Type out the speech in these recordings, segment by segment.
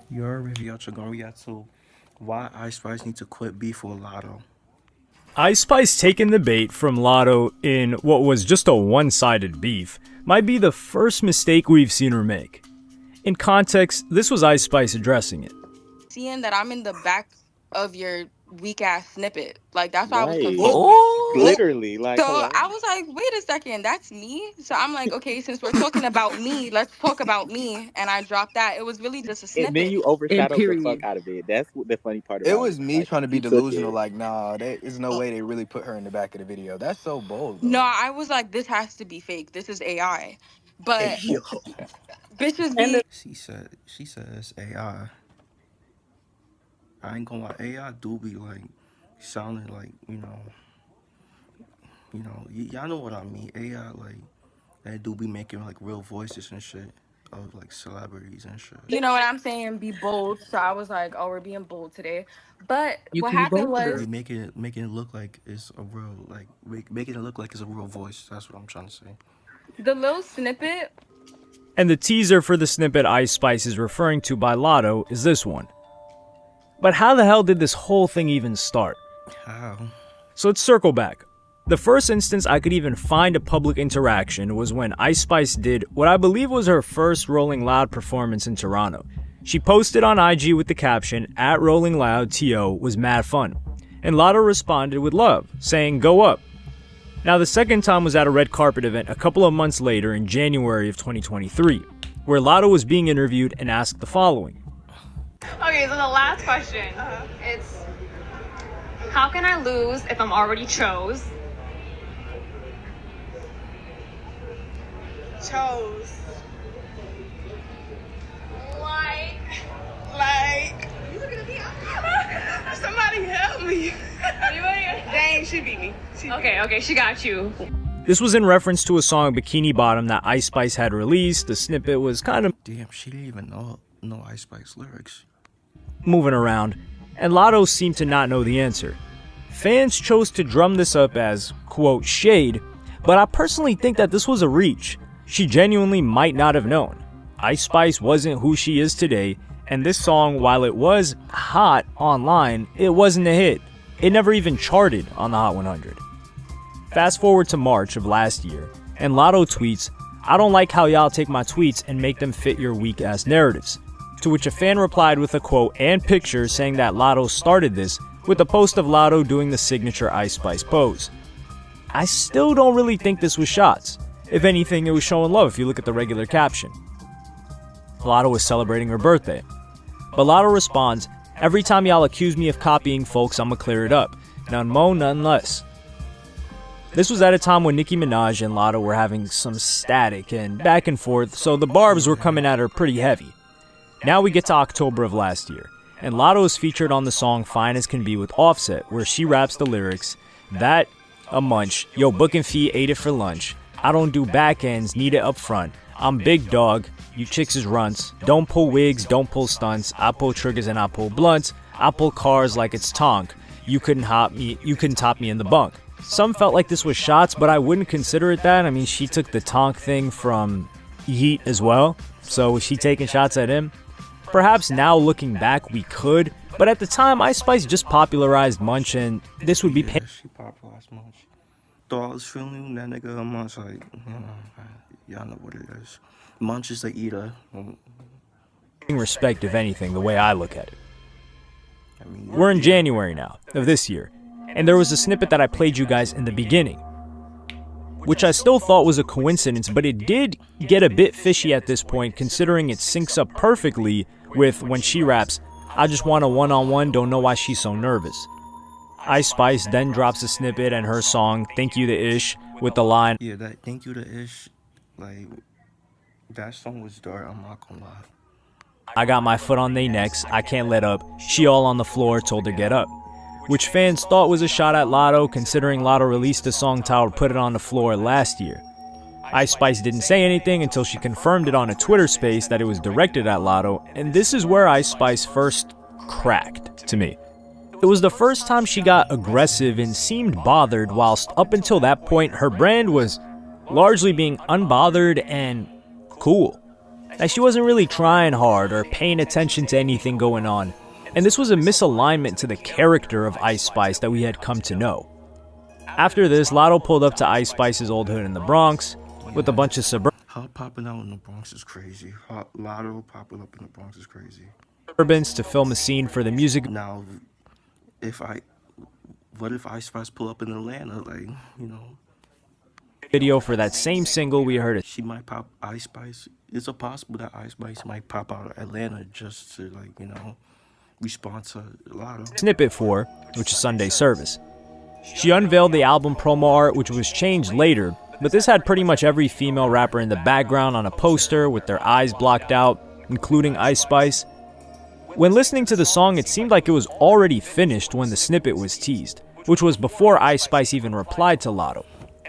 Your WavyOcho gonna react to why Ice Spice need to quit beef with Latto. Ice Spice taking the bait from Latto in what was just a one-sided beef might be the first mistake we've seen her make. In context, this was Ice Spice addressing it. Seeing that I'm in the back of your weak ass snippet, like that's why I was Right. confused. Oh, Literally, like, So hello. I was like, wait a second, that's me? So I'm like, okay, since we're talking about me, let's talk about me. And I dropped that. It was really just a And then snippet. you and overshadowed the fuck period. out of it. That's what the funny part It about was it. me Like, trying to be you took delusional. it. Like, nah, there's no way they really put her in the back of the video. That's so bold, No, though. I was like, this has to be fake. This is AI. But Yo. bitches And be She said it's AI. I ain't gonna lie, AI do be like sounding like, y'all know what I mean. AI like they do be making like real voices and shit of like celebrities and shit. you know what I'm saying, be bold. So I was like, oh, we're being bold today. But You what can be happened bolder. was They making it look like it's a real making it look like it's a real voice. That's what I'm trying to say. the little snippet. And the teaser for the snippet Ice Spice is referring to by Latto is this one. But how the hell did this whole thing even start? How? So let's circle back. The first instance I could even find a public interaction was when Ice Spice did what I believe was her first Rolling Loud performance in Toronto. She posted on IG with the caption, "At Rolling Loud, TO was mad fun." And Latto responded with love, saying, "Go up." Now the second time was at a red carpet event a couple of months later in January of 2023, where Latto was being interviewed and asked the following. Okay, so the last question. It's how can I lose if I'm already chose? Chose. Like, you looking at me? Somebody help me. Dang, she beat me. Okay, she got you. This was in reference to a song Bikini Bottom that Ice Spice had released. The snippet was kind of Damn, she didn't even know Ice Spice lyrics. moving around, and Latto seemed to not know the answer. Fans chose to drum this up as, quote, shade, but I personally think that this was a reach. She genuinely might not have known. Ice Spice wasn't who she is today, and this song, while it was hot online, it wasn't a hit. It never even charted on the Hot 100. Fast forward to March of last year, and Latto tweets, "I don't like how y'all take my tweets and make them fit your weak ass narratives." To which a fan replied with a quote and picture saying that Latto started this with a post of Latto doing the signature Ice Spice pose. I still don't really think this was shots. If anything, it was showing love if you look at the regular caption. Latto was celebrating her birthday. But Latto responds, "Every time y'all accuse me of copying folks, I'ma clear it up. None more, none less." This was at a time when Nicki Minaj and Latto were having some static and back and forth, so the barbs were coming at her pretty heavy. Now we get to October of last year, and Latto is featured on the song Fine As Can Be with Offset, where she raps the lyrics, "That, a munch, yo booking fee ate it for lunch. I don't do back ends, need it up front. I'm big dog, you chicks is runts. Don't pull wigs, don't pull stunts. I pull triggers and I pull blunts. I pull cars like it's Tonk. You couldn't top me in the bunk." Some felt like this was shots, but I wouldn't consider it that. I mean, she took the Tonk thing from Yeet as well, so was she taking shots at him? Perhaps now looking back we could, but at the time Ice Spice just popularized Munch, and this would be Yeah, she popularized Munch. Though I was feeling that nigga a Munch, like, y'all know what it is. Munch is the eater. paying respect, if anything, the way I look at it. I mean, We're in January now, of this year, and there was a snippet that I played you guys in the beginning, which I still thought was a coincidence, but it did get a bit fishy at this point, considering it syncs up perfectly with when she raps, "I just want a one-on-one, don't know why she's so nervous." Ice Spice then drops a snippet and her song, "Thank You to Ish," with the line, yeah, that Thank You to Ish, like, that song was dark, I'm not gonna lie. "I got my foot on they necks, I can't let up, she all on the floor, told her get up," which fans thought was a shot at Latto, considering Latto released a song titled "Put It on the Floor" last year. Ice Spice didn't say anything until she confirmed it on a Twitter space that it was directed at Latto, and this is where Ice Spice first cracked to me. It was the first time she got aggressive and seemed bothered, whilst up until that point her brand was largely being unbothered and cool. that she wasn't really trying hard or paying attention to anything going on, and this was a misalignment to the character of Ice Spice that we had come to know. After this, Latto pulled up to Ice Spice's old hood in the Bronx with a bunch of Her popping out in the Bronx is crazy. Latto popping up in the Bronx is crazy. suburbans to film a scene for the music Now, what if Ice Spice pull up in Atlanta? Like, you know, video for that same single we heard. she might pop Ice Spice. Is it possible that Ice Spice might pop out of Atlanta just to, like, you know, respond to Latto? Snippet for, which is Sunday Service. She unveiled the album promo art, which was changed later, but this had pretty much every female rapper in the background on a poster with their eyes blocked out, including Ice Spice. When listening to the song, it seemed like it was already finished when the snippet was teased, which was before Ice Spice even replied to Latto.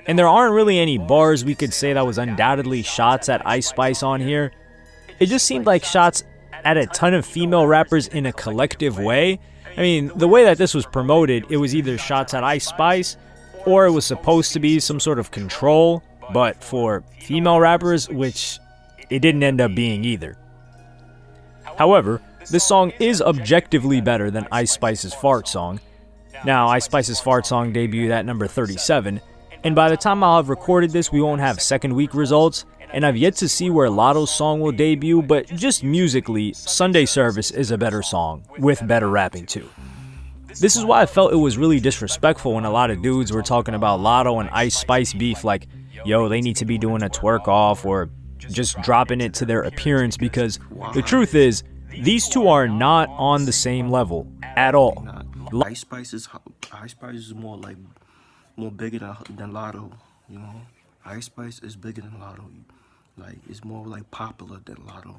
And there aren't really any bars we could say that was undoubtedly shots at Ice Spice on here. It just seemed like shots at a ton of female rappers in a collective way. I mean, the way that this was promoted, it was either shots at Ice Spice, or it was supposed to be some sort of control, but for female rappers, which it didn't end up being either. However, this song is objectively better than Ice Spice's Fart Song. Now, Ice Spice's Fart Song debuted at number 37, and by the time I'll have recorded this, we won't have second week results, and I've yet to see where Latto's song will debut, but just musically, Sunday Service is a better song, with better rapping too. This is why I felt it was really disrespectful when a lot of dudes were talking about Latto and Ice Spice beef like, yo, they need to be doing a twerk off or just dropping it to their appearance, because the truth is, these two are not on the same level at all. Ice Spice is more bigger than Latto, you know. Ice Spice is bigger than Latto. Like, it's more like popular than Latto.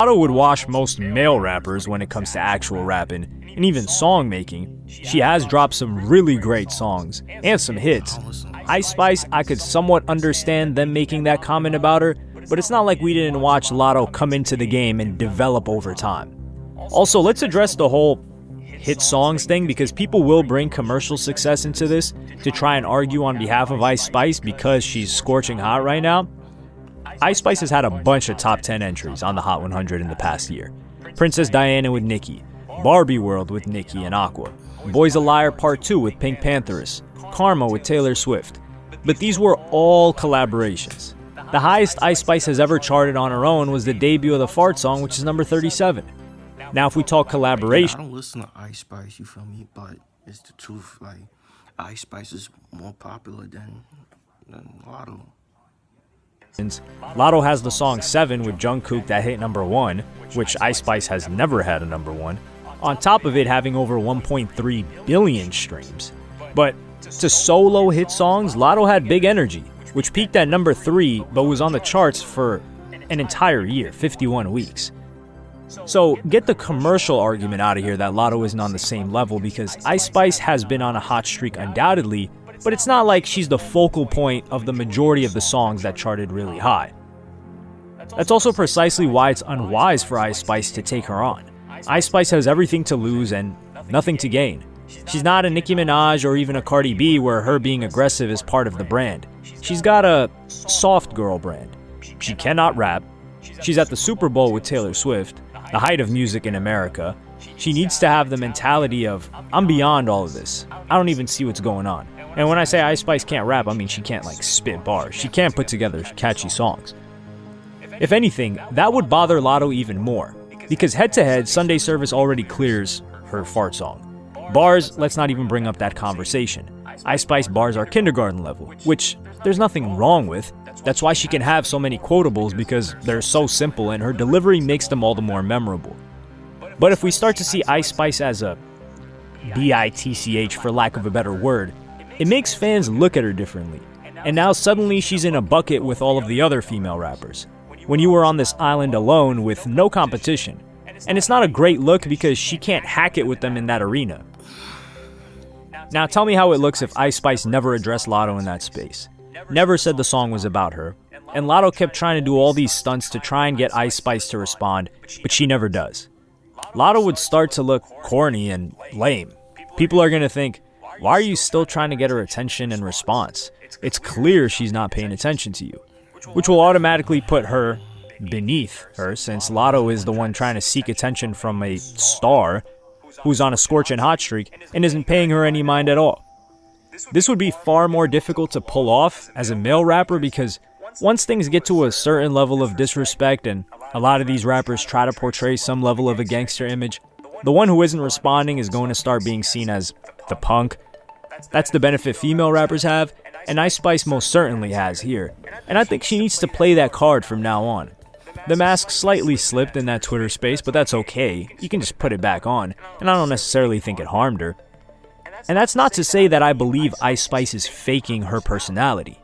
Latto would wash most male rappers when it comes to actual rapping and even song making. She has dropped some really great songs and some hits. Ice Spice, I could somewhat understand them making that comment about her, but it's not like we didn't watch Latto come into the game and develop over time. Also, let's address the whole hit songs thing, because people will bring commercial success into this to try and argue on behalf of Ice Spice because she's scorching hot right now. Ice Spice has had a bunch of top 10 entries on the Hot 100 in the past year. Princess Diana with Nicki, Barbie World with Nicki and Aqua, Boy's a Liar Part 2 with Pink Pantheress, Karma with Taylor Swift. But these were all collaborations. The highest Ice Spice has ever charted on her own was the debut of the Fart Song, which is number 37. Now, if we talk collaboration, I don't listen to Ice Spice, you feel me? But it's the truth. Like, Ice Spice is more popular than Latto. Latto has the song 7 with Jungkook that hit number 1, which Ice Spice has never had a number 1, on top of it having over 1.3 billion streams. But to solo hit songs, Latto had Big Energy, which peaked at number 3 but was on the charts for an entire year, 51 weeks. So get the commercial argument out of here that Latto isn't on the same level, because Ice Spice has been on a hot streak undoubtedly, but it's not like she's the focal point of the majority of the songs that charted really high. That's also precisely why it's unwise for Ice Spice to take her on. Ice Spice has everything to lose and nothing to gain. She's not a Nicki Minaj or even a Cardi B where her being aggressive is part of the brand. She's got a soft girl brand. She cannot rap. She's at the Super Bowl with Taylor Swift, the height of music in America. She needs to have the mentality of, I'm beyond all of this. I don't even see what's going on. And when I say Ice Spice can't rap, I mean she can't like spit bars. She can't put together catchy songs. If anything, that would bother Latto even more, because head-to-head, Sunday Service already clears her Fart Song. Bars, let's not even bring up that conversation. Ice Spice bars are kindergarten level, which there's nothing wrong with. That's why she can have so many quotables, because they're so simple and her delivery makes them all the more memorable. But if we start to see Ice Spice as a bitch, for lack of a better word, it makes fans look at her differently. And now suddenly she's in a bucket with all of the other female rappers, when you were on this island alone with no competition. And it's not a great look because she can't hack it with them in that arena. Now tell me how it looks if Ice Spice never addressed Latto in that space. Never said the song was about her, and Latto kept trying to do all these stunts to try and get Ice Spice to respond, but she never does. Latto would start to look corny and lame. People are gonna think, why are you still trying to get her attention and response? It's clear she's not paying attention to you, which will automatically put her beneath her, since Latto is the one trying to seek attention from a star who's on a scorching hot streak and isn't paying her any mind at all. This would be far more difficult to pull off as a male rapper because once things get to a certain level of disrespect, and a lot of these rappers try to portray some level of a gangster image, the one who isn't responding is going to start being seen as the punk. That's the benefit female rappers have, and Ice Spice most certainly has here, and I think she needs to play that card from now on. The mask slightly slipped in that Twitter space, but that's okay. You can just put it back on, and I don't necessarily think it harmed her. And that's not to say that I believe Ice Spice is faking her personality.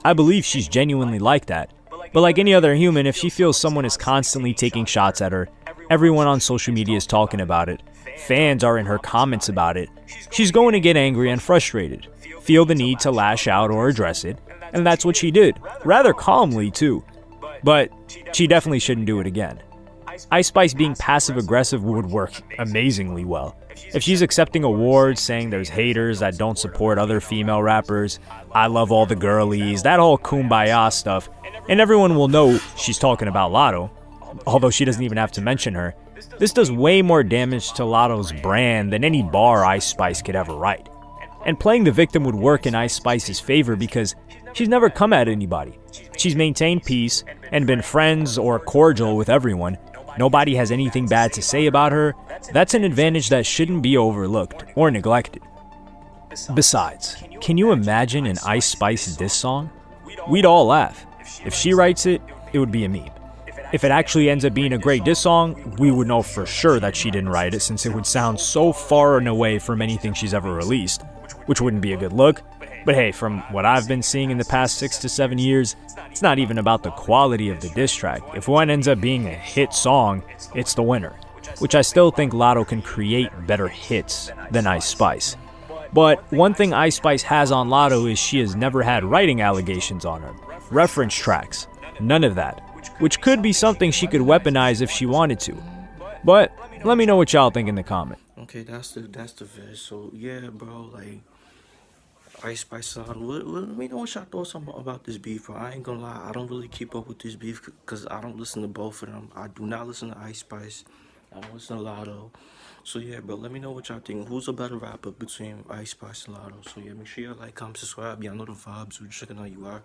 I believe she's genuinely like that. But like any other human, if she feels someone is constantly taking shots at her, everyone on social media is talking about it, fans are in her comments about it, she's going to get angry and frustrated, feel the need to lash out or address it, and that's what she did, rather calmly too. But she definitely shouldn't do it again. Ice Spice being passive-aggressive would work amazingly well. If she's accepting awards, saying there's haters that don't support other female rappers, I love all the girlies, that whole kumbaya stuff, and everyone will know she's talking about Latto, although she doesn't even have to mention her, this does way more damage to Latto's brand than any bar Ice Spice could ever write. And playing the victim would work in Ice Spice's favor because she's never come at anybody. She's maintained peace and been friends or cordial with everyone. Nobody has anything bad to say about her. That's an advantage that shouldn't be overlooked or neglected. Besides, can you imagine an Ice Spice diss song? We'd all laugh. If she writes it, it would be a meme. If it actually ends up being a great diss song, we would know for sure that she didn't write it, since it would sound so far and away from anything she's ever released, which wouldn't be a good look. But hey, from what I've been seeing in the past 6 to 7 years, it's not even about the quality of the diss track. If one ends up being a hit song, it's the winner, which I still think Latto can create better hits than Ice Spice. But one thing Ice Spice has on Latto is she has never had writing allegations on her. Reference tracks, none of that, which could be something she could weaponize if she wanted to. But let me know what y'all think in the comment. Okay, that's the vid. So yeah, bro, like Ice Spice son, let me know what y'all thoughts about this beef, bro. I ain't gonna lie, I don't really keep up with this beef because I don't listen to both of them. I do not listen to Ice Spice. I don't listen to Latto. So yeah, bro, let me know what y'all think. Who's a better rapper between Ice Spice and Latto? So yeah, make sure y'all like, comment, subscribe. Y'all know the vibes. We're checking out you are.